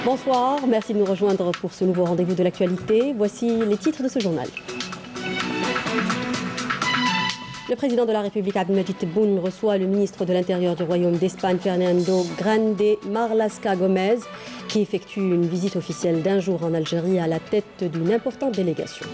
Bonsoir, merci de nous rejoindre pour ce nouveau rendez-vous de l'actualité. Voici les titres de ce journal. Le président de la République, Abdelmadjid Tebboune, reçoit le ministre de l'Intérieur du Royaume d'Espagne, Fernando Grande Marlaska Gomez, qui effectue une visite officielle d'un jour en Algérie à la tête d'une importante délégation.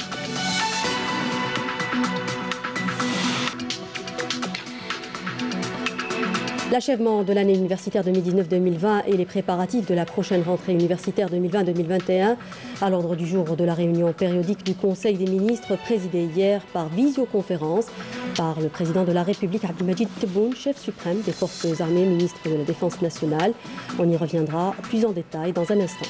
L'achèvement de l'année universitaire 2019-2020 et les préparatifs de la prochaine rentrée universitaire 2020-2021 à l'ordre du jour de la réunion périodique du Conseil des ministres présidée hier par visioconférence par le président de la République, Abdelmadjid Tebboune, chef suprême des forces armées, ministre de la Défense nationale. On y reviendra plus en détail dans un instant.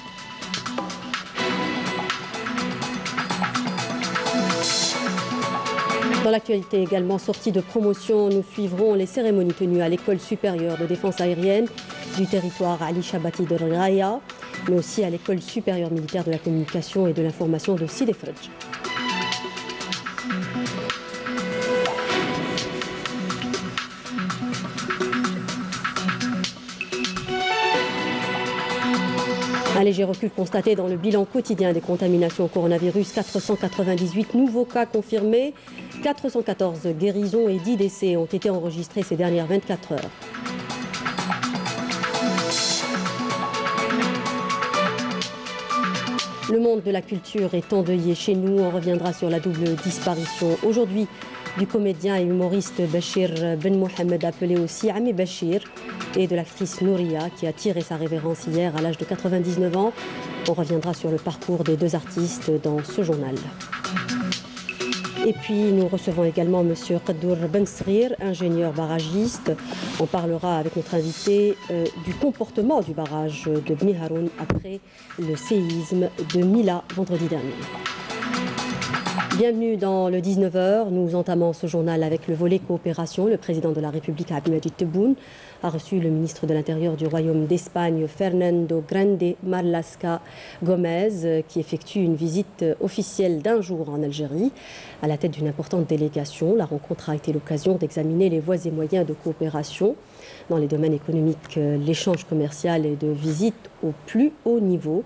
Dans l'actualité également, sortie de promotion, nous suivrons les cérémonies tenues à l'École supérieure de défense aérienne du territoire Ali Shabati de Raya, mais aussi à l'École supérieure militaire de la communication et de l'information de Sidi Fredj. Un léger recul constaté dans le bilan quotidien des contaminations au coronavirus. 498 nouveaux cas confirmés, 414 guérisons et 10 décès ont été enregistrés ces dernières 24 heures. Le monde de la culture est endeuillé chez nous. On reviendra sur la double disparition aujourd'hui du comédien et humoriste Bachir Ben Mohamed, appelé aussi Ami Bachir, et de l'actrice Nouria, qui a tiré sa révérence hier à l'âge de 99 ans. On reviendra sur le parcours des deux artistes dans ce journal. Et puis nous recevons également M. Qadour Ben Srir, ingénieur barragiste. On parlera avec notre invité du comportement du barrage de Bni Haroun après le séisme de Mila vendredi dernier. Bienvenue dans le 19h. Nous entamons ce journal avec le volet coopération. Le président de la République, Abdelmadjid Tebboune, a reçu le ministre de l'Intérieur du Royaume d'Espagne, Fernando Grande Marlaska Gomez, qui effectue une visite officielle d'un jour en Algérie à la tête d'une importante délégation. La rencontre a été l'occasion d'examiner les voies et moyens de coopération dans les domaines économiques, l'échange commercial et de visite au plus haut niveau.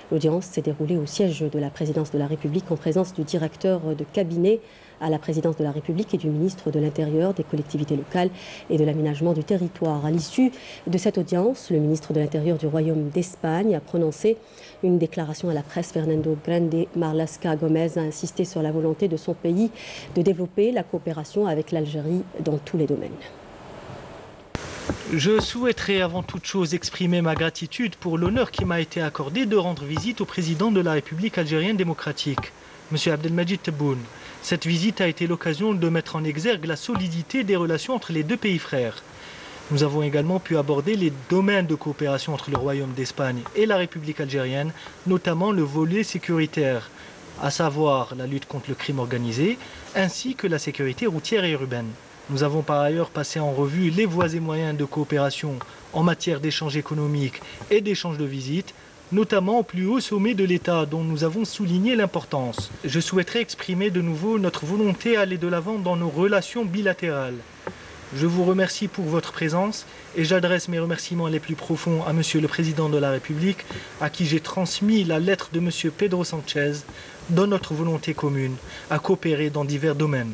L'audience s'est déroulée au siège de la présidence de la République en présence du directeur de cabinet à la présidence de la République et du ministre de l'Intérieur, des collectivités locales et de l'aménagement du territoire. À l'issue de cette audience, le ministre de l'Intérieur du Royaume d'Espagne a prononcé une déclaration à la presse. Fernando Grande Marlaska Gomez a insisté sur la volonté de son pays de développer la coopération avec l'Algérie dans tous les domaines. Je souhaiterais avant toute chose exprimer ma gratitude pour l'honneur qui m'a été accordé de rendre visite au président de la République algérienne démocratique, M. Abdelmadjid Tebboune. Cette visite a été l'occasion de mettre en exergue la solidité des relations entre les deux pays frères. Nous avons également pu aborder les domaines de coopération entre le Royaume d'Espagne et la République algérienne, notamment le volet sécuritaire, à savoir la lutte contre le crime organisé, ainsi que la sécurité routière et urbaine. Nous avons par ailleurs passé en revue les voies et moyens de coopération en matière d'échanges économiques et d'échanges de visites, notamment au plus haut sommet de l'État dont nous avons souligné l'importance. Je souhaiterais exprimer de nouveau notre volonté à aller de l'avant dans nos relations bilatérales. Je vous remercie pour votre présence et j'adresse mes remerciements les plus profonds à Monsieur le Président de la République, à qui j'ai transmis la lettre de Monsieur Pedro Sanchez dans notre volonté commune à coopérer dans divers domaines.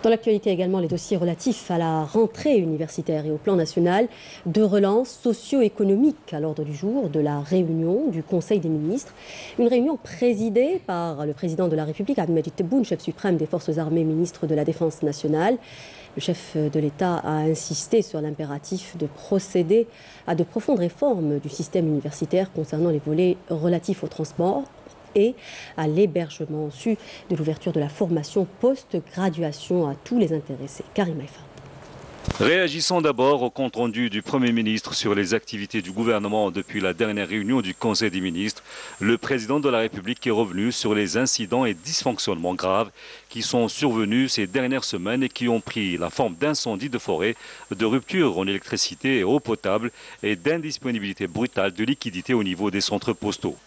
Dans l'actualité également, les dossiers relatifs à la rentrée universitaire et au plan national de relance socio-économique à l'ordre du jour de la réunion du Conseil des ministres. Une réunion présidée par le président de la République, Abdelmadjid Tebboune, chef suprême des forces armées, ministre de la Défense nationale. Le chef de l'État a insisté sur l'impératif de procéder à de profondes réformes du système universitaire concernant les volets relatifs au transport et à l'hébergement, en sus de l'ouverture de la formation post-graduation à tous les intéressés. Karim Haïfa. Réagissons d'abord au compte-rendu du Premier ministre sur les activités du gouvernement depuis la dernière réunion du Conseil des ministres. Le président de la République est revenu sur les incidents et dysfonctionnements graves qui sont survenus ces dernières semaines et qui ont pris la forme d'incendies de forêt, de ruptures en électricité et eau potable et d'indisponibilité brutale de liquidités au niveau des centres postaux.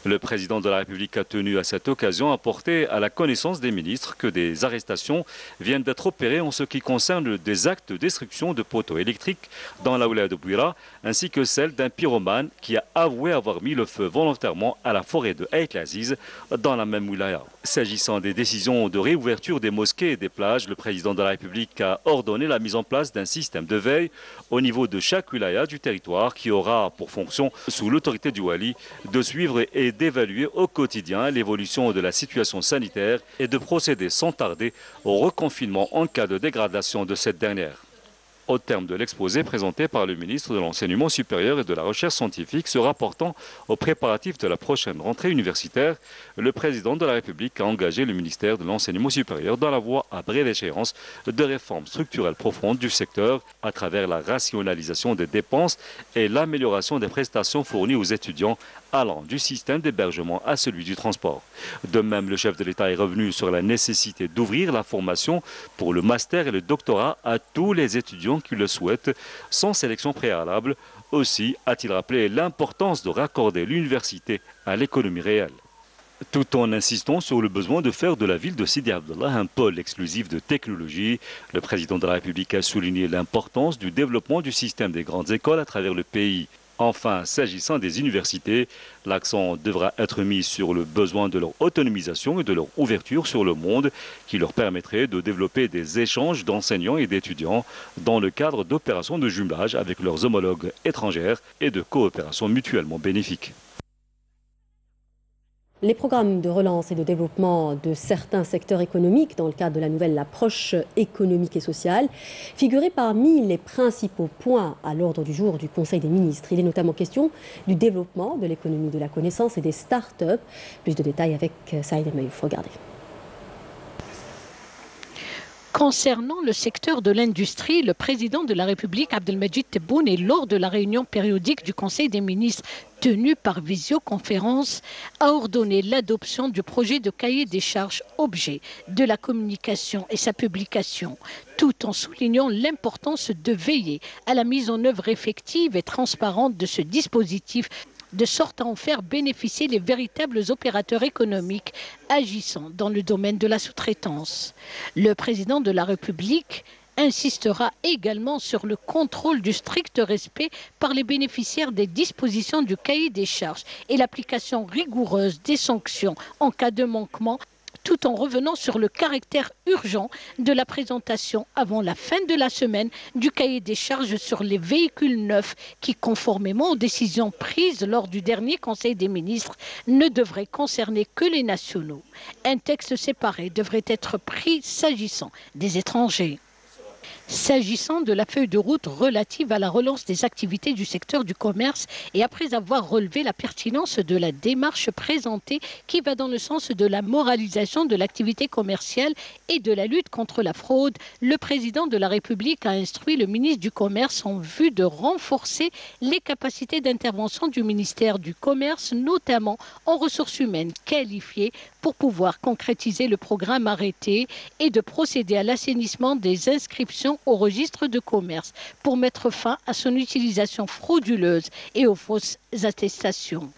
Le président de la République a tenu à cette occasion à porter à la connaissance des ministres que des arrestations viennent d'être opérées en ce qui concerne des actes de destruction de poteaux électriques dans la wilaya de Bouira, ainsi que celle d'un pyromane qui a avoué avoir mis le feu volontairement à la forêt de Ait Aziz dans la même wilaya. S'agissant des décisions de réouverture des mosquées et des plages, le président de la République a ordonné la mise en place d'un système de veille au niveau de chaque wilaya du territoire qui aura pour fonction, sous l'autorité du Wali, de suivre et d'évaluer au quotidien l'évolution de la situation sanitaire et de procéder sans tarder au reconfinement en cas de dégradation de cette dernière. Au terme de l'exposé présenté par le ministre de l'Enseignement supérieur et de la Recherche scientifique se rapportant aux préparatifs de la prochaine rentrée universitaire, le président de la République a engagé le ministère de l'Enseignement supérieur dans la voie à brève échéance de réformes structurelles profondes du secteur à travers la rationalisation des dépenses et l'amélioration des prestations fournies aux étudiants allant du système d'hébergement à celui du transport. De même, le chef de l'État est revenu sur la nécessité d'ouvrir la formation pour le master et le doctorat à tous les étudiants qui le souhaitent, sans sélection préalable. Aussi a-t-il rappelé l'importance de raccorder l'université à l'économie réelle, tout en insistant sur le besoin de faire de la ville de Sidi Abdallah un pôle exclusif de technologie. Le président de la République a souligné l'importance du développement du système des grandes écoles à travers le pays. Enfin, s'agissant des universités, l'accent devra être mis sur le besoin de leur autonomisation et de leur ouverture sur le monde qui leur permettrait de développer des échanges d'enseignants et d'étudiants dans le cadre d'opérations de jumelage avec leurs homologues étrangères et de coopération mutuellement bénéfiques. Les programmes de relance et de développement de certains secteurs économiques dans le cadre de la nouvelle approche économique et sociale figuraient parmi les principaux points à l'ordre du jour du Conseil des ministres. Il est notamment question du développement de l'économie de la connaissance et des start-up. Plus de détails avec Saïd Mayouf. Regardez. Concernant le secteur de l'industrie, le président de la République, Abdelmadjid Tebboune, et lors de la réunion périodique du Conseil des ministres tenue par visioconférence, a ordonné l'adoption du projet de cahier des charges objet de la communication et sa publication, tout en soulignant l'importance de veiller à la mise en œuvre effective et transparente de ce dispositif, de sorte à en faire bénéficier les véritables opérateurs économiques agissant dans le domaine de la sous-traitance. Le président de la République insistera également sur le contrôle du strict respect par les bénéficiaires des dispositions du cahier des charges et l'application rigoureuse des sanctions en cas de manquement, tout en revenant sur le caractère urgent de la présentation avant la fin de la semaine du cahier des charges sur les véhicules neufs qui, conformément aux décisions prises lors du dernier Conseil des ministres, ne devraient concerner que les nationaux. Un texte séparé devrait être pris s'agissant des étrangers. S'agissant de la feuille de route relative à la relance des activités du secteur du commerce et après avoir relevé la pertinence de la démarche présentée qui va dans le sens de la moralisation de l'activité commerciale et de la lutte contre la fraude, le président de la République a instruit le ministre du Commerce en vue de renforcer les capacités d'intervention du ministère du Commerce, notamment en ressources humaines qualifiées, pour pouvoir concrétiser le programme arrêté et de procéder à l'assainissement des inscriptions au registre de commerce pour mettre fin à son utilisation frauduleuse et aux fausses attestations.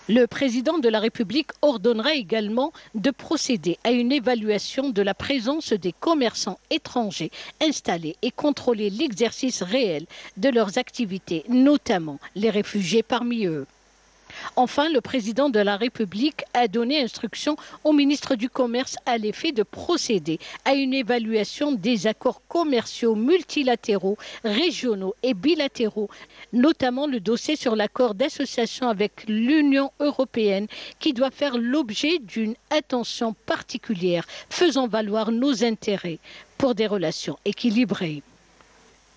Le président de la République ordonnera également de procéder à une évaluation de la présence des commerçants étrangers installés et contrôler l'exercice réel de leurs activités, notamment les réfugiés parmi eux. Enfin, le président de la République a donné instruction au ministre du Commerce à l'effet de procéder à une évaluation des accords commerciaux multilatéraux, régionaux et bilatéraux, notamment le dossier sur l'accord d'association avec l'Union européenne qui doit faire l'objet d'une attention particulière, faisant valoir nos intérêts pour des relations équilibrées.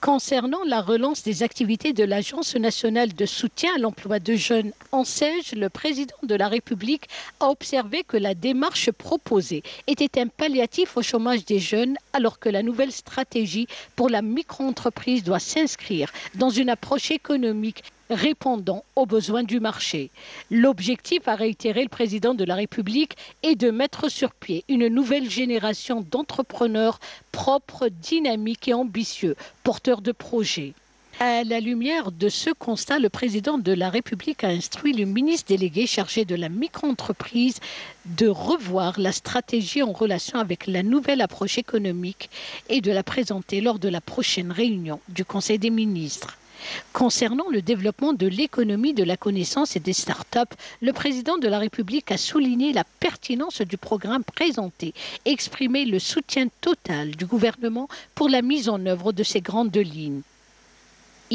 Concernant la relance des activités de l'Agence nationale de soutien à l'emploi de jeunes, ANSEJ, le président de la République a observé que la démarche proposée était un palliatif au chômage des jeunes, alors que la nouvelle stratégie pour la micro-entreprise doit s'inscrire dans une approche économique répondant aux besoins du marché. L'objectif, a réitéré le président de la République, est de mettre sur pied une nouvelle génération d'entrepreneurs propres, dynamiques et ambitieux, porteurs de projets. À la lumière de ce constat, le président de la République a instruit le ministre délégué chargé de la micro-entreprise de revoir la stratégie en relation avec la nouvelle approche économique et de la présenter lors de la prochaine réunion du Conseil des ministres. Concernant le développement de l'économie de la connaissance et des start-up, le président de la République a souligné la pertinence du programme présenté et exprimé le soutien total du gouvernement pour la mise en œuvre de ces grandes lignes.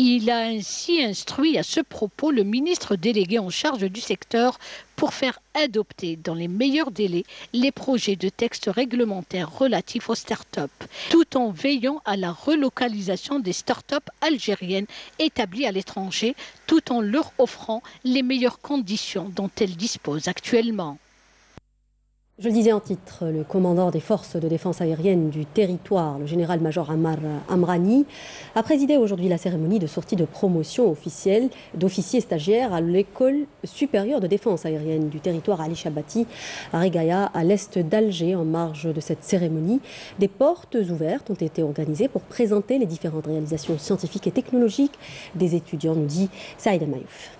Il a ainsi instruit à ce propos le ministre délégué en charge du secteur pour faire adopter dans les meilleurs délais les projets de textes réglementaires relatifs aux start-up, tout en veillant à la relocalisation des start-up algériennes établies à l'étranger, tout en leur offrant les meilleures conditions dont elles disposent actuellement. Je le disais en titre, le commandant des forces de défense aérienne du territoire, le général-major Ammar Amrani, a présidé aujourd'hui la cérémonie de sortie de promotion officielle d'officiers stagiaires à l'école supérieure de défense aérienne du territoire Ali Chabati à Reghaïa, à l'est d'Alger. En marge de cette cérémonie, des portes ouvertes ont été organisées pour présenter les différentes réalisations scientifiques et technologiques des étudiants, nous dit Saïd Mayouf.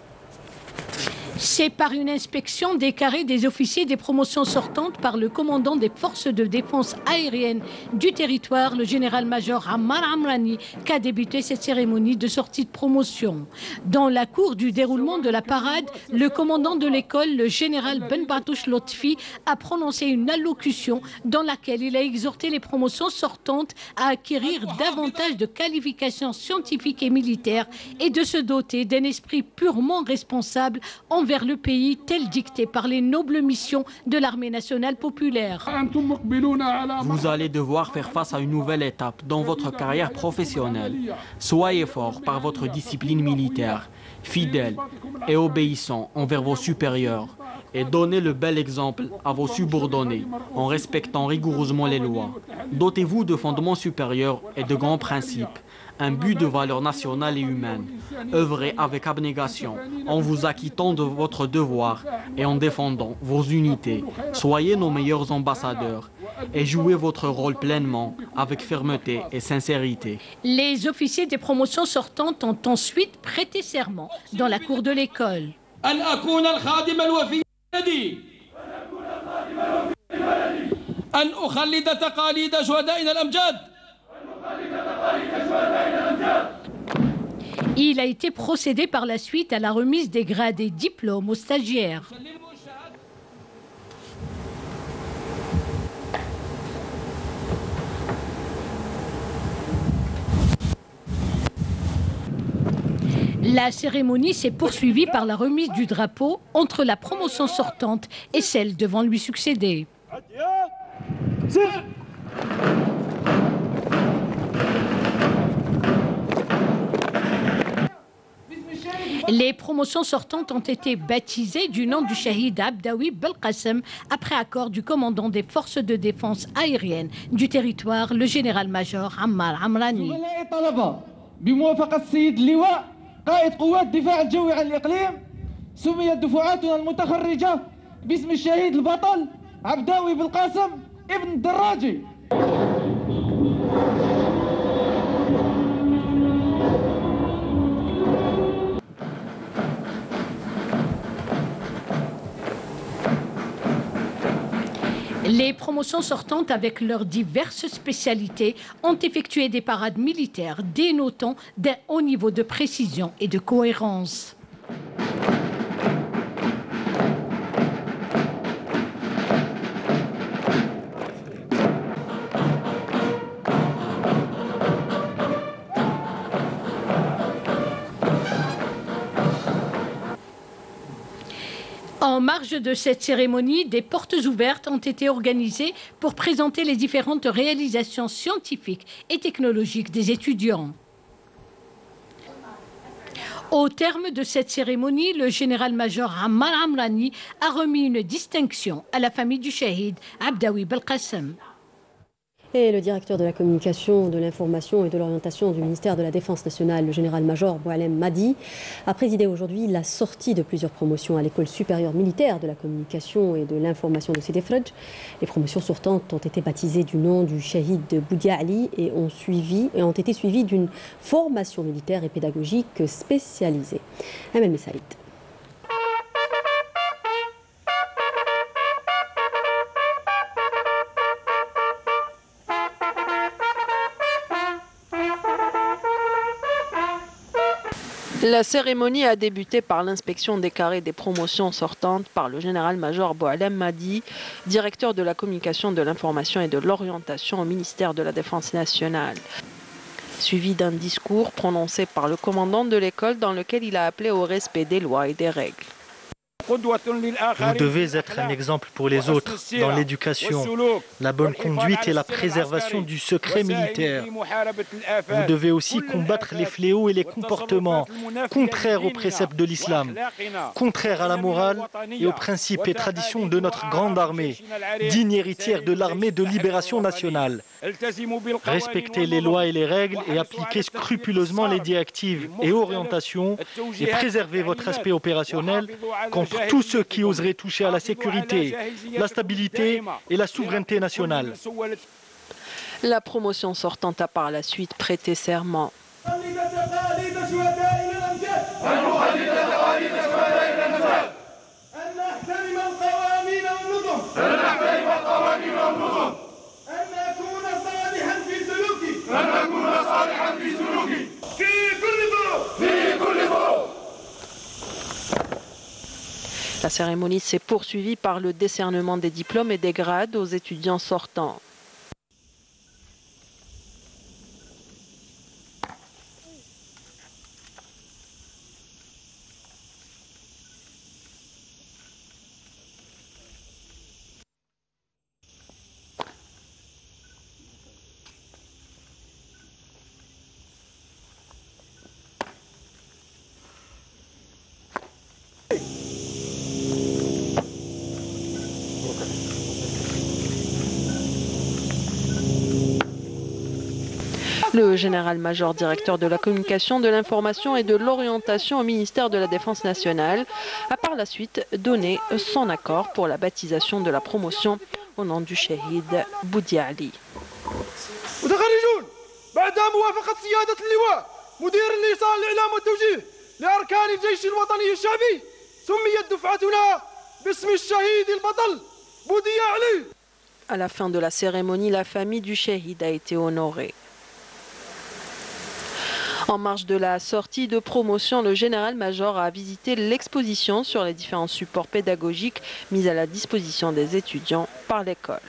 C'est par une inspection des carrés des officiers des promotions sortantes par le commandant des forces de défense aérienne du territoire, le général-major Ammar Amrani, qu'a débuté cette cérémonie de sortie de promotion. Dans la cour du déroulement de la parade, le commandant de l'école, le général Ben Batouche Lotfi, a prononcé une allocution dans laquelle il a exhorté les promotions sortantes à acquérir davantage de qualifications scientifiques et militaires et de se doter d'un esprit purement responsable envers le pays tel dicté par les nobles missions de l'armée nationale populaire. Vous allez devoir faire face à une nouvelle étape dans votre carrière professionnelle. Soyez fort par votre discipline militaire, fidèle et obéissant envers vos supérieurs et donnez le bel exemple à vos subordonnés en respectant rigoureusement les lois. Dotez-vous de fondements supérieurs et de grands principes, un but de valeur nationale et humaine. Œuvrez avec abnégation, en vous acquittant de votre devoir et en défendant vos unités. Soyez nos meilleurs ambassadeurs et jouez votre rôle pleinement avec fermeté et sincérité. Les officiers des promotions sortantes ont ensuite prêté serment dans la cour de l'école. Il a été procédé par la suite à la remise des grades et diplômes aux stagiaires. La cérémonie s'est poursuivie par la remise du drapeau entre la promotion sortante et celle devant lui succéder. Les promotions sortantes ont été baptisées du nom du shahid Abdawi Belkacem après accord du commandant des forces de défense aérienne du territoire, le général-major Ammar Amrani. قائد قوات الدفاع الجوي على الإقليم سميت دفعاتنا المتخرجة باسم الشهيد البطل عبداوي بالقاسم ابن الدراجي. Les promotions sortantes, avec leurs diverses spécialités, ont effectué des parades militaires dénotant d'un haut niveau de précision et de cohérence. En marge de cette cérémonie, des portes ouvertes ont été organisées pour présenter les différentes réalisations scientifiques et technologiques des étudiants. Au terme de cette cérémonie, le général-major Ammar Amrani a remis une distinction à la famille du shahid Abdawi Belkacem. Et le directeur de la communication, de l'information et de l'orientation du ministère de la Défense nationale, le général-major Boualem Madi, a présidé aujourd'hui la sortie de plusieurs promotions à l'école supérieure militaire de la communication et de l'information de Sidi Fredj. Les promotions sortantes ont été baptisées du nom du shahid Boudia Ali et ont été suivies d'une formation militaire et pédagogique spécialisée. Amel Messaïd. La cérémonie a débuté par l'inspection des carrés des promotions sortantes par le général-major Boualem Madi, directeur de la communication, de l'information et de l'orientation au ministère de la Défense nationale. Suivi d'un discours prononcé par le commandant de l'école dans lequel il a appelé au respect des lois et des règles. Vous devez être un exemple pour les autres dans l'éducation, la bonne conduite et la préservation du secret militaire. Vous devez aussi combattre les fléaux et les comportements contraires aux préceptes de l'islam, contraires à la morale et aux principes et traditions de notre grande armée, digne héritière de l'armée de libération nationale. Respectez les lois et les règles et appliquez scrupuleusement les directives et orientations et préservez votre aspect opérationnel contre tous ceux qui oseraient toucher à la sécurité, la stabilité et la souveraineté nationale. La promotion sortante a par la suite prêté serment. La cérémonie s'est poursuivie par le décernement des diplômes et des grades aux étudiants sortants. Le général-major directeur de la communication, de l'information et de l'orientation au ministère de la Défense nationale a par la suite donné son accord pour la baptisation de la promotion au nom du shahid Boudia Ali. À la fin de la cérémonie, la famille du shahid a été honorée. En marge de la sortie de promotion, le général-major a visité l'exposition sur les différents supports pédagogiques mis à la disposition des étudiants par l'école.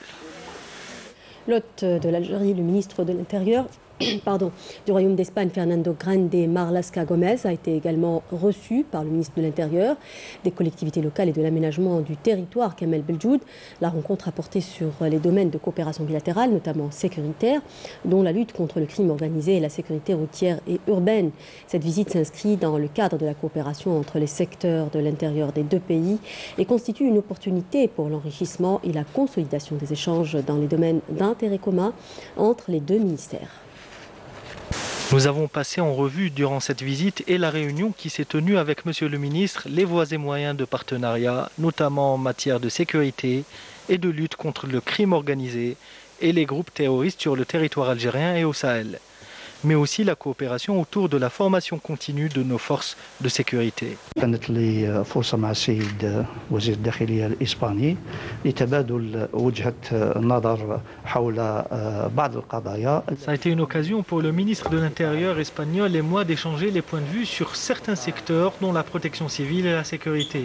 L'hôte de l'Algérie, le ministre de l'Intérieur, du Royaume d'Espagne, Fernando Grande Marlaska Gomez, a été également reçu par le ministre de l'Intérieur, des collectivités locales et de l'aménagement du territoire, Kamel Beljoud. La rencontre a porté sur les domaines de coopération bilatérale, notamment sécuritaire, dont la lutte contre le crime organisé et la sécurité routière et urbaine. Cette visite s'inscrit dans le cadre de la coopération entre les secteurs de l'intérieur des deux pays et constitue une opportunité pour l'enrichissement et la consolidation des échanges dans les domaines d'intérêt commun entre les deux ministères. Nous avons passé en revue durant cette visite et la réunion qui s'est tenue avec Monsieur le ministre les voies et moyens de partenariat, notamment en matière de sécurité et de lutte contre le crime organisé et les groupes terroristes sur le territoire algérien et au Sahel, mais aussi la coopération autour de la formation continue de nos forces de sécurité. كانت لي فرصة مع السيد وزير الداخلية الإسباني لتبادل وجهة النظر حول بعض القضايا. Ça a été une occasion pour le ministre de l'Intérieur espagnol et moi d'échanger les points de vue sur certains secteurs dont la protection civile et la sécurité.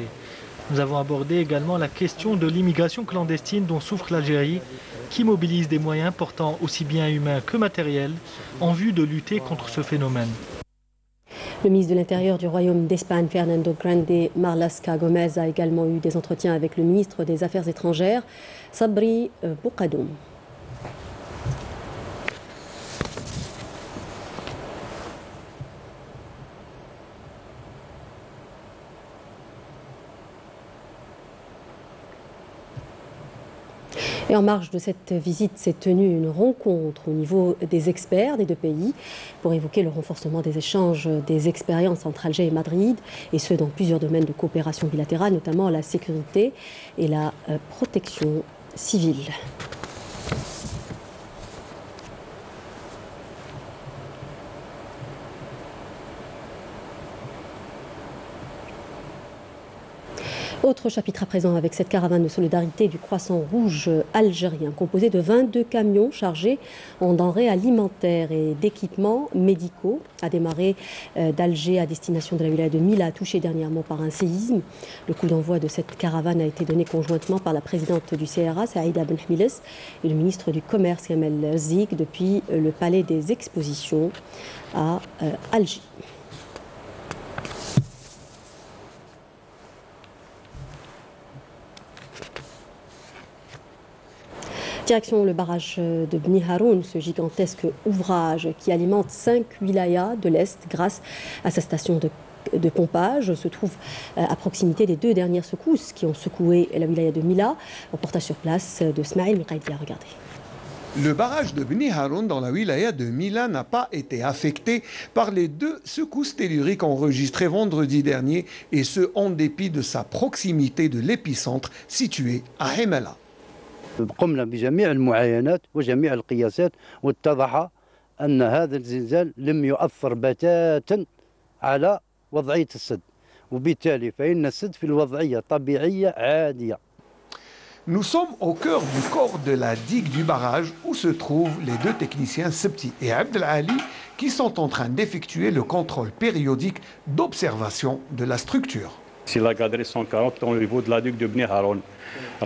Nous avons abordé également la question de l'immigration clandestine dont souffre l'Algérie, qui mobilise des moyens portant aussi bien humains que matériels en vue de lutter contre ce phénomène. Le ministre de l'Intérieur du Royaume d'Espagne, Fernando Grande Marlaska Gomez, a également eu des entretiens avec le ministre des Affaires étrangères, Sabri Boukadoum. Et en marge de cette visite s'est tenue une rencontre au niveau des experts des deux pays pour évoquer le renforcement des échanges des expériences entre Alger et Madrid, et ce dans plusieurs domaines de coopération bilatérale, notamment la sécurité et la protection civile. Autre chapitre à présent avec cette caravane de solidarité du Croissant Rouge algérien, composée de 22 camions chargés en denrées alimentaires et d'équipements médicaux, a démarré d'Alger à destination de la wilaya de Mila, touchée dernièrement par un séisme. Le coup d'envoi de cette caravane a été donné conjointement par la présidente du CRA, Saïda Benhmiles, et le ministre du Commerce, Kamel Zik, depuis le palais des expositions à Alger. Direction le barrage de Bni Haroun, ce gigantesque ouvrage qui alimente 5 wilayas de l'Est grâce à sa station de pompage, se trouve à proximité des deux dernières secousses qui ont secoué la wilaya de Mila. Reportage sur place de Smaïl Moukaïdia. Regardez. Le barrage de Bni Haroun dans la wilaya de Mila n'a pas été affecté par les deux secousses telluriques enregistrées vendredi dernier, et ce en dépit de sa proximité de l'épicentre situé à Hemela. قمنا بجميع المعاينات وجميع القياسات واتضح أن هذا الزلزال لم يؤثر بتاتا على وضعية السد وبالتالي فإن السد في الوضعية طبيعية عادية. Nous sommes au cœur du corps de la digue du barrage où se trouvent les deux techniciens Septi et Abdel Ali qui sont en train d'effectuer le contrôle périodique d'observation de la structure. C'est la galerie 140 au niveau de la digue de Bni Haroun. On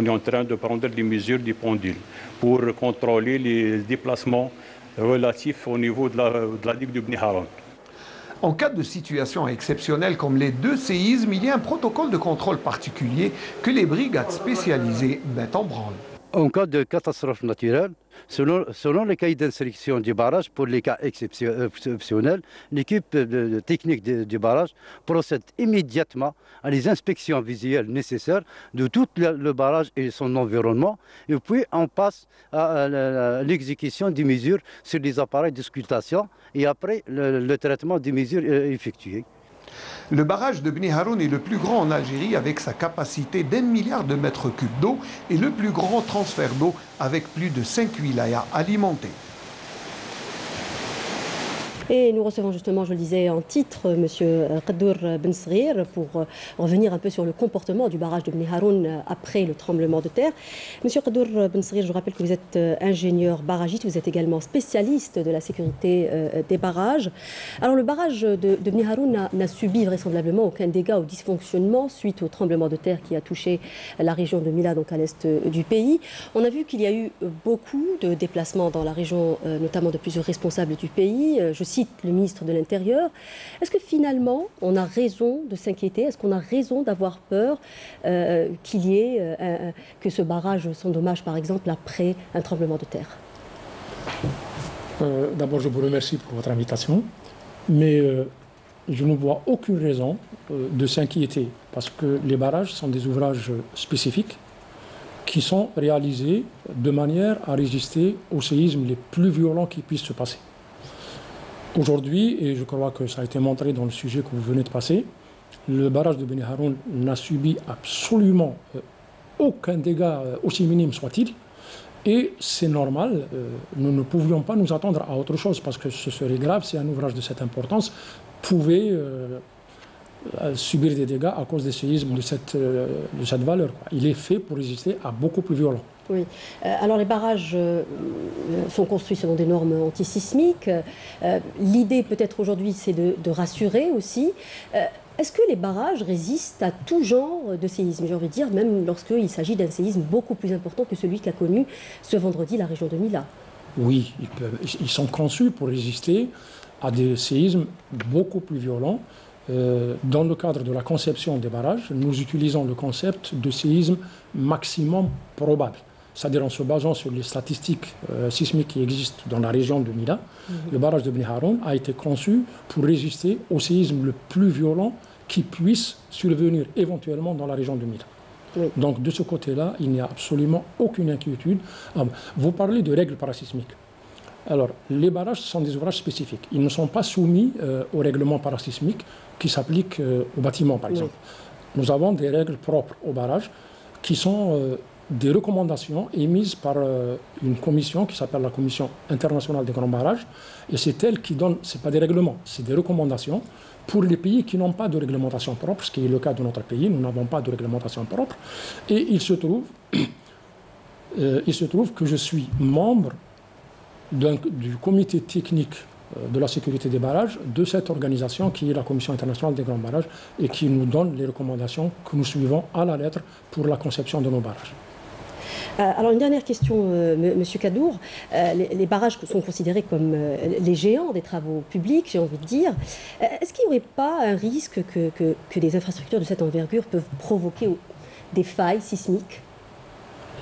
est en train de prendre les mesures du pendule pour contrôler les déplacements relatifs au niveau de la digue de Bni Haroun. En cas de situation exceptionnelle comme les deux séismes, il y a un protocole de contrôle particulier que les brigades spécialisées mettent en branle. En cas de catastrophe naturelle, selon les cahiers d'instruction du barrage, pour les cas exceptionnels, l'équipe technique du barrage procède immédiatement à les inspections visuelles nécessaires de tout le barrage et son environnement, et puis on passe à l'exécution des mesures sur les appareils d'auscultation et après le traitement des mesures effectuées. Le barrage de Bni Haroun est le plus grand en Algérie avec sa capacité d'1 milliard de mètres cubes d'eau et le plus grand transfert d'eau avec plus de 5 wilayas alimentés. Et nous recevons justement, je le disais en titre, M. Qadour Ben Sghir pour revenir un peu sur le comportement du barrage de Bni Haroun après le tremblement de terre. M. Qadour Ben Sghir, je rappelle que vous êtes ingénieur barragiste, vous êtes également spécialiste de la sécurité des barrages. Alors le barrage de Bni Haroun n'a subi vraisemblablement aucun dégât ou dysfonctionnement suite au tremblement de terre qui a touché la région de Mila, donc à l'est du pays. On a vu qu'il y a eu beaucoup de déplacements dans la région, notamment de plusieurs responsables du pays. Je cite le ministre de l'Intérieur. Est-ce que finalement, on a raison de s'inquiéter? Est-ce qu'on a raison d'avoir peur qu'il y ait que ce barrage s'endommage, par exemple, après un tremblement de terre? D'abord, je vous remercie pour votre invitation, mais je ne vois aucune raison de s'inquiéter, parce que les barrages sont des ouvrages spécifiques qui sont réalisés de manière à résister aux séismes les plus violents qui puissent se passer. Aujourd'hui, et je crois que ça a été montré dans le sujet que vous venez de passer, le barrage de Bni Haroun n'a subi absolument aucun dégât, aussi minime soit-il, et c'est normal, nous ne pouvions pas nous attendre à autre chose, parce que ce serait grave si un ouvrage de cette importance pouvait subir des dégâts à cause des séismes de cette valeur. Il est fait pour résister à beaucoup plus violent. Oui. Alors les barrages sont construits selon des normes antisismiques. L'idée peut-être aujourd'hui c'est de rassurer aussi. Est-ce que les barrages résistent à tout genre de séisme? J'ai envie de dire, même lorsqu'il s'agit d'un séisme beaucoup plus important que celui qu'a connu ce vendredi la région de Mila. Oui, ils sont conçus pour résister à des séismes beaucoup plus violents. Dans le cadre de la conception des barrages, nous utilisons le concept de séisme maximum probable. C'est-à-dire en se basant sur les statistiques sismiques qui existent dans la région de Mila, le barrage de Bni Haroun a été conçu pour résister au séisme le plus violent qui puisse survenir éventuellement dans la région de Mila. Oui. Donc de ce côté-là, il n'y a absolument aucune inquiétude. Vous parlez de règles parasismiques. Alors, les barrages sont des ouvrages spécifiques. Ils ne sont pas soumis au règlement parasismique qui s'applique aux bâtiments, par exemple. Nous avons des règles propres aux barrages qui sont des recommandations émises par une commission qui s'appelle la Commission internationale des grands barrages. Et c'est elle qui donne, ce n'est pas des règlements, c'est des recommandations pour les pays qui n'ont pas de réglementation propre, ce qui est le cas de notre pays. Nous n'avons pas de réglementation propre. Et il se trouve que je suis membre du comité technique de la sécurité des barrages de cette organisation qui est la Commission internationale des grands barrages et qui nous donne les recommandations que nous suivons à la lettre pour la conception de nos barrages. Alors une dernière question, Monsieur Kadour. Les barrages sont considérés comme les géants des travaux publics, j'ai envie de dire. Est-ce qu'il n'y aurait pas un risque que des infrastructures de cette envergure peuvent provoquer des failles sismiques?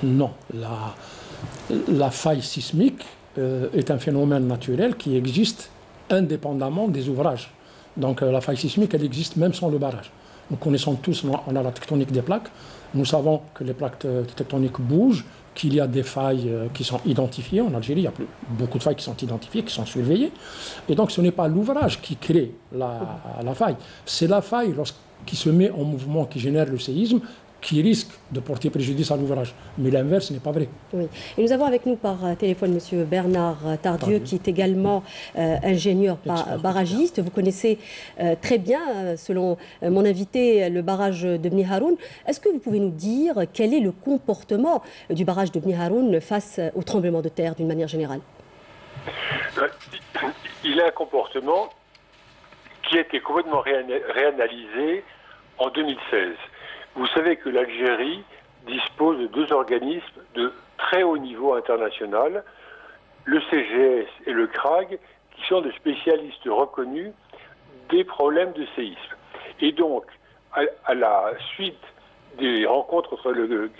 Non. La faille sismique est un phénomène naturel qui existe indépendamment des ouvrages. Donc la faille sismique, elle existe même sans le barrage. Nous connaissons tous, on a la tectonique des plaques. Nous savons que les plaques tectoniques bougent, qu'il y a des failles qui sont identifiées. En Algérie, il y a beaucoup de failles qui sont identifiées, qui sont surveillées. Et donc ce n'est pas l'ouvrage qui crée la faille. C'est la faille qui se met en mouvement, qui génère le séisme, qui risque de porter préjudice à l'ouvrage. Mais l'inverse n'est pas vrai. Oui. Et nous avons avec nous par téléphone M. Bernard Tardieu, qui est également ingénieur barragiste. Vous connaissez très bien, selon mon invité, le barrage de Bni Haroun. Est-ce que vous pouvez nous dire quel est le comportement du barrage de Bni Haroun face au tremblement de terre d'une manière générale? Il a un comportement qui a été complètement réanalysé en 2016. Vous savez que l'Algérie dispose de deux organismes de très haut niveau international, le CGS et le CRAG, qui sont des spécialistes reconnus des problèmes de séisme. Et donc, à la suite des rencontres entre le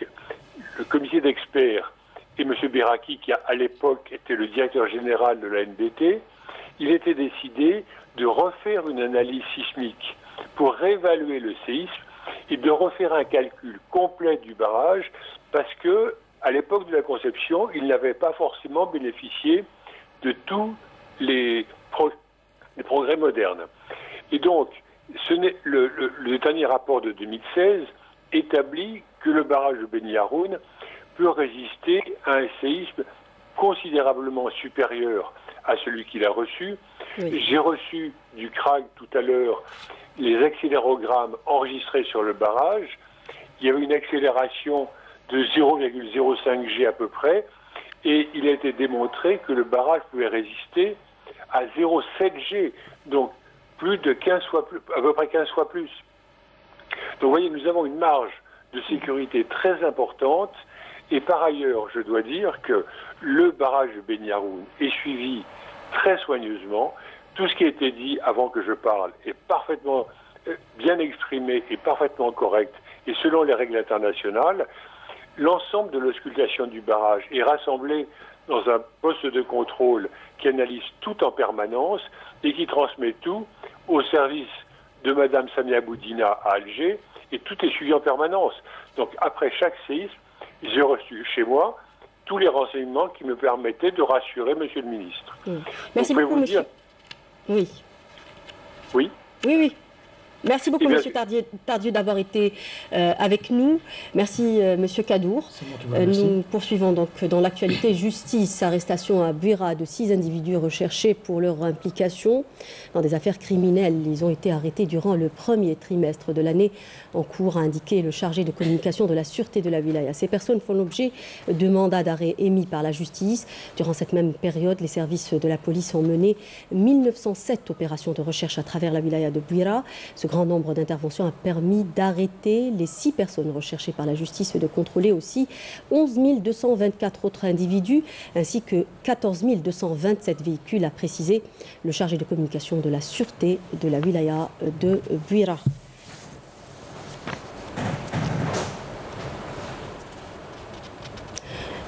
comité d'experts et M. Beraki, qui à l'époque était le directeur général de la NBT, il était décidé de refaire une analyse sismique pour réévaluer le séisme et de refaire un calcul complet du barrage parce que, à l'époque de la conception, il n'avait pas forcément bénéficié de tous les progrès modernes. Et donc, le dernier rapport de 2016 établit que le barrage de Bni Haroun peut résister à un séisme considérablement supérieur à celui qu'il a reçu. Oui. J'ai reçu du CRAG tout à l'heure les accélérogrammes enregistrés sur le barrage. Il y avait une accélération de 0,05 G à peu près, et il a été démontré que le barrage pouvait résister à 0,7 G, donc plus de 15 fois plus, à peu près 15 fois plus. Donc vous voyez, nous avons une marge de sécurité très importante, et par ailleurs, je dois dire que le barrage de Bni Haroun est suivi très soigneusement. Tout ce qui a été dit avant que je parle est parfaitement bien exprimé et parfaitement correct, et selon les règles internationales. L'ensemble de l'auscultation du barrage est rassemblé dans un poste de contrôle qui analyse tout en permanence et qui transmet tout au service de Mme Samia Boudina à Alger, et tout est suivi en permanence. Donc après chaque séisme, j'ai reçu chez moi tous les renseignements qui me permettaient de rassurer Monsieur le ministre. Merci beaucoup, monsieur. Oui. Oui. Oui, oui. Merci beaucoup, Monsieur Tardieu, d'avoir été avec nous. Merci, Monsieur Kadour. Nous poursuivons donc dans l'actualité justice. Arrestation à Bouira de 6 individus recherchés pour leur implication dans des affaires criminelles. Ils ont été arrêtés durant le premier trimestre de l'année en cours, a indiqué le chargé de communication de la Sûreté de la Wilaya. Ces personnes font l'objet de mandats d'arrêt émis par la justice. Durant cette même période, les services de la police ont mené 1907 opérations de recherche à travers la Wilaya de Bouira. Ce grand nombre d'interventions a permis d'arrêter les 6 personnes recherchées par la justice et de contrôler aussi 11 224 autres individus ainsi que 14 227 véhicules, a précisé le chargé de communication de la Sûreté de la Wilaya de Bouira.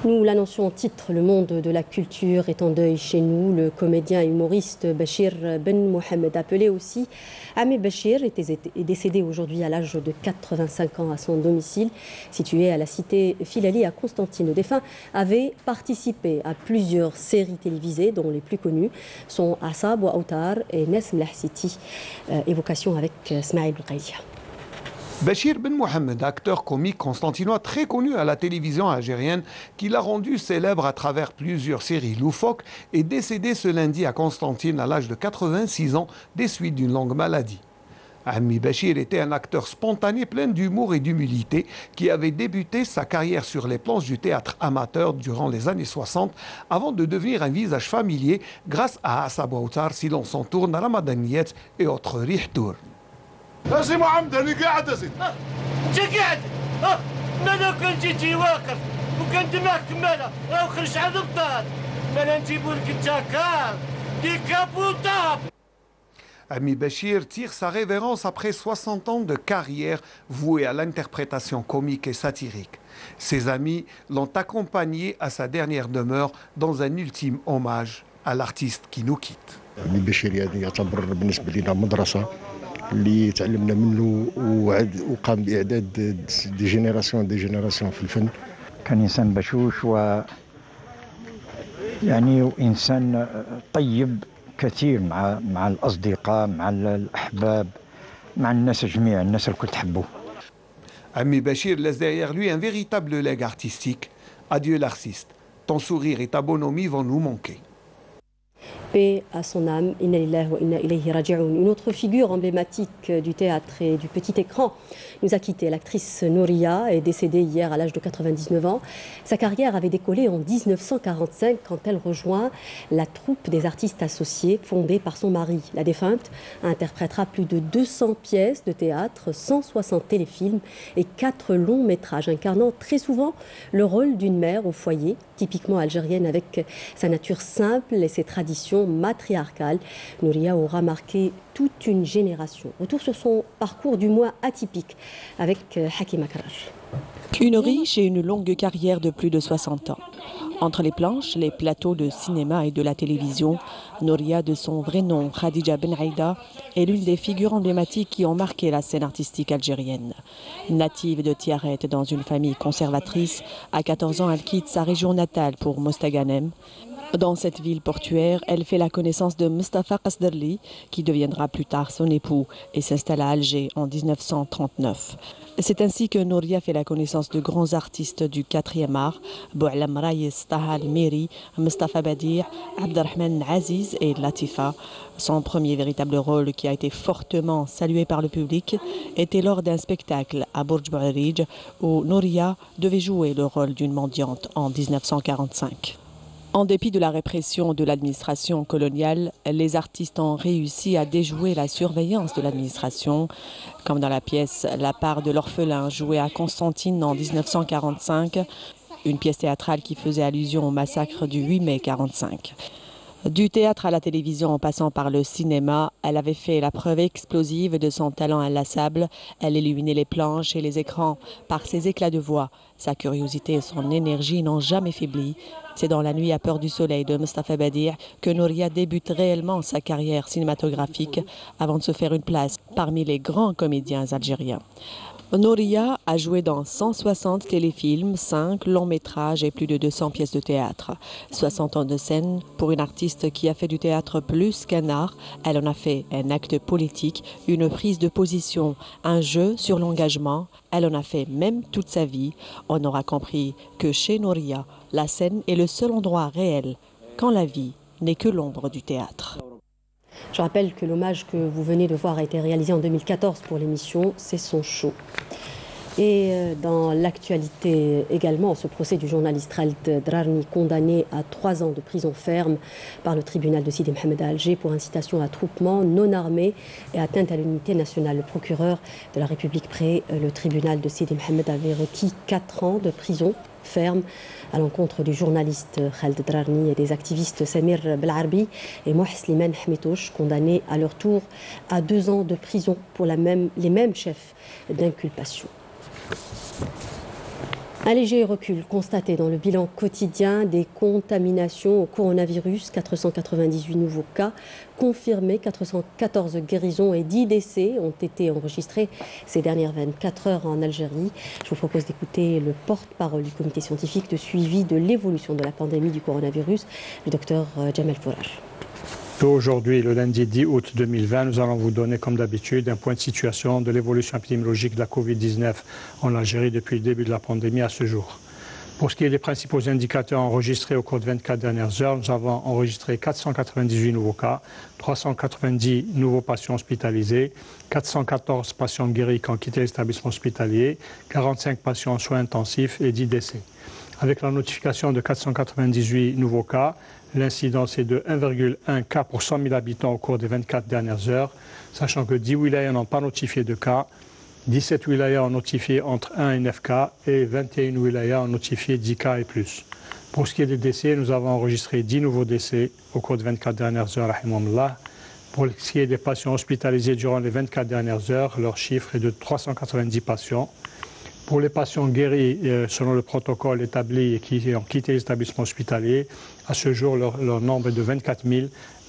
Nous l'annoncions en titre, le monde de la culture est en deuil chez nous. Le comédien et humoriste Bachir Ben Mohamed, appelé aussi Ami Bachir, est décédé aujourd'hui à l'âge de 85 ans à son domicile, situé à la cité Filali à Constantine. Le défunt avait participé à plusieurs séries télévisées, dont les plus connues sont Asab wa Autar et Nes Mlah City. Évocation avec Smaïl Boukaïa. Bachir Ben Mohamed, acteur comique constantinois très connu à la télévision algérienne, qui l'a rendu célèbre à travers plusieurs séries loufoques, est décédé ce lundi à Constantine à l'âge de 86 ans des suites d'une longue maladie. Ami Bachir était un acteur spontané plein d'humour et d'humilité qui avait débuté sa carrière sur les planches du théâtre amateur durant les années 60 avant de devenir un visage familier grâce à Asab Outar, si l'on s'en tourne à Ramadaniyat et autres Rihtour. اجي محمد انا قاعد ازيد انت قاعد مالا كان جيتي واقف وكان دماغك مالا راه خرج على البطال مالا نجيبو لك انت كار دي كابوطاب. Ami Bachir tire sa révérence après 60 ans de carrière vouée à l'interprétation comique et satirique. Ses amis l'ont accompagné à sa dernière demeure dans un ultime hommage à l'artiste qui nous quitte. Ami Bachir يعتبر بالنسبة لنا مدرسة اللي تعلمنا منه وقام بإعداد دي جينيراسيون في الفن. كان إنسان بشوش يعني إنسان طيب كثير مع الأصدقاء مع الأحباب مع الناس جميع الناس الكل تحبوه. Ami Bachir laisse derrière lui un véritable legs artistique. Adieu l'artiste. Ton sourire et ta bonhomie vont nous manquer. Paix à son âme, inna lillahi wa inna ilayhi raji'un. Une autre figure emblématique du théâtre et du petit écran nous a quitté. L'actrice Nouria est décédée hier à l'âge de 99 ans. Sa carrière avait décollé en 1945 quand elle rejoint la troupe des artistes associés fondée par son mari. La défunte interprétera plus de 200 pièces de théâtre, 160 téléfilms et 4 longs métrages, incarnant très souvent le rôle d'une mère au foyer, typiquement algérienne avec sa nature simple et ses traditions matriarcale. Nouria aura marqué toute une génération. Retour sur son parcours du moins atypique avec Hakim Akaraj. Une riche et une longue carrière de plus de 60 ans. Entre les planches, les plateaux de cinéma et de la télévision, Nouria, de son vrai nom Khadija Ben Aïda, est l'une des figures emblématiques qui ont marqué la scène artistique algérienne. Native de Tiaret dans une famille conservatrice, à 14 ans, elle quitte sa région natale pour Mostaganem. Dans cette ville portuaire, elle fait la connaissance de Mustafa Qasderli, qui deviendra plus tard son époux et s'installe à Alger en 1939. C'est ainsi que Nouria fait la connaissance de grands artistes du 4e art, Boualam Raïs, Taha Al-Miri, Mustafa Badir, Abdelrahman Aziz et Latifa. Son premier véritable rôle, qui a été fortement salué par le public, était lors d'un spectacle à Bourj Bouarij où Nouria devait jouer le rôle d'une mendiante en 1945. En dépit de la répression de l'administration coloniale, les artistes ont réussi à déjouer la surveillance de l'administration, comme dans la pièce La part de l'orphelin, jouée à Constantine en 1945, une pièce théâtrale qui faisait allusion au massacre du 8 mai 1945. Du théâtre à la télévision en passant par le cinéma, elle avait fait la preuve explosive de son talent inlassable. Elle illuminait les planches et les écrans par ses éclats de voix. Sa curiosité et son énergie n'ont jamais faibli. C'est dans La nuit à peur du soleil de Mustafa Badir que Nouria débute réellement sa carrière cinématographique avant de se faire une place parmi les grands comédiens algériens. Nouria a joué dans 160 téléfilms, 5 longs métrages et plus de 200 pièces de théâtre. 60 ans de scène pour une artiste qui a fait du théâtre plus qu'un art. Elle en a fait un acte politique, une prise de position, un jeu sur l'engagement. Elle en a fait même toute sa vie. On aura compris que chez Nouria, la scène est le seul endroit réel, quand la vie n'est que l'ombre du théâtre. Je rappelle que l'hommage que vous venez de voir a été réalisé en 2014 pour l'émission C'est son show. Et dans l'actualité également, ce procès du journaliste Khaled Drarni, condamné à 3 ans de prison ferme par le tribunal de Sidi Mohamed à Alger pour incitation à attroupement non armé et atteinte à l'unité nationale. Le procureur de la République près le tribunal de Sidi Mohamed avait requis 4 ans de prison ferme à l'encontre du journaliste Khaled Drarni et des activistes Samir Belarbi et Mouh Slimane Hmitouch, condamnés à leur tour à 2 ans de prison pour les mêmes chefs d'inculpation. Un léger recul constaté dans le bilan quotidien des contaminations au coronavirus, 498 nouveaux cas confirmés, 414 guérisons et 10 décès ont été enregistrés ces dernières 24 heures en Algérie. Je vous propose d'écouter le porte-parole du comité scientifique de suivi de l'évolution de la pandémie du coronavirus, le docteur Jamel Fourage. Aujourd'hui, le lundi 10 août 2020, nous allons vous donner, comme d'habitude, un point de situation de l'évolution épidémiologique de la Covid-19 en Algérie depuis le début de la pandémie à ce jour. Pour ce qui est des principaux indicateurs enregistrés au cours de 24 dernières heures, nous avons enregistré 498 nouveaux cas, 390 nouveaux patients hospitalisés, 414 patients guéris qui ont quitté l'établissement hospitalier, 45 patients en soins intensifs et 10 décès. Avec la notification de 498 nouveaux cas, l'incidence est de 1,1 cas pour 100 000 habitants au cours des 24 dernières heures, sachant que 10 wilayas n'ont pas notifié de cas, 17 wilayas ont notifié entre 1 et 9 cas et 21 wilayas ont notifié 10 cas et plus. Pour ce qui est des décès, nous avons enregistré 10 nouveaux décès au cours des 24 dernières heures, rahimahumullah. Pour ce qui est des patients hospitalisés durant les 24 dernières heures, leur chiffre est de 390 patients. Pour les patients guéris selon le protocole établi et qui ont quitté l'établissement hospitalier, à ce jour, leur nombre est de 24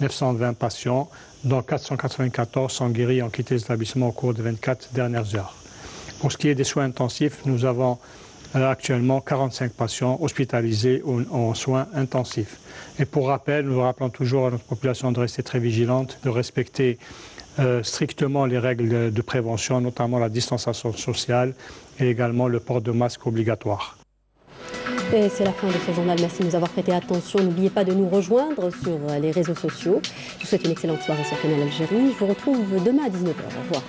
920 patients, dont 494 sont guéris et ont quitté l'établissement au cours des 24 dernières heures. Pour ce qui est des soins intensifs, nous avons actuellement 45 patients hospitalisés en soins intensifs. Et pour rappel, nous rappelons toujours à notre population de rester très vigilante, de respecter strictement les règles de prévention, notamment la distanciation sociale et également le port de masque obligatoire. Et c'est la fin de ce journal. Merci de nous avoir prêté attention. N'oubliez pas de nous rejoindre sur les réseaux sociaux. Je vous souhaite une excellente soirée sur Canal Algérie. Je vous retrouve demain à 19h. Au revoir.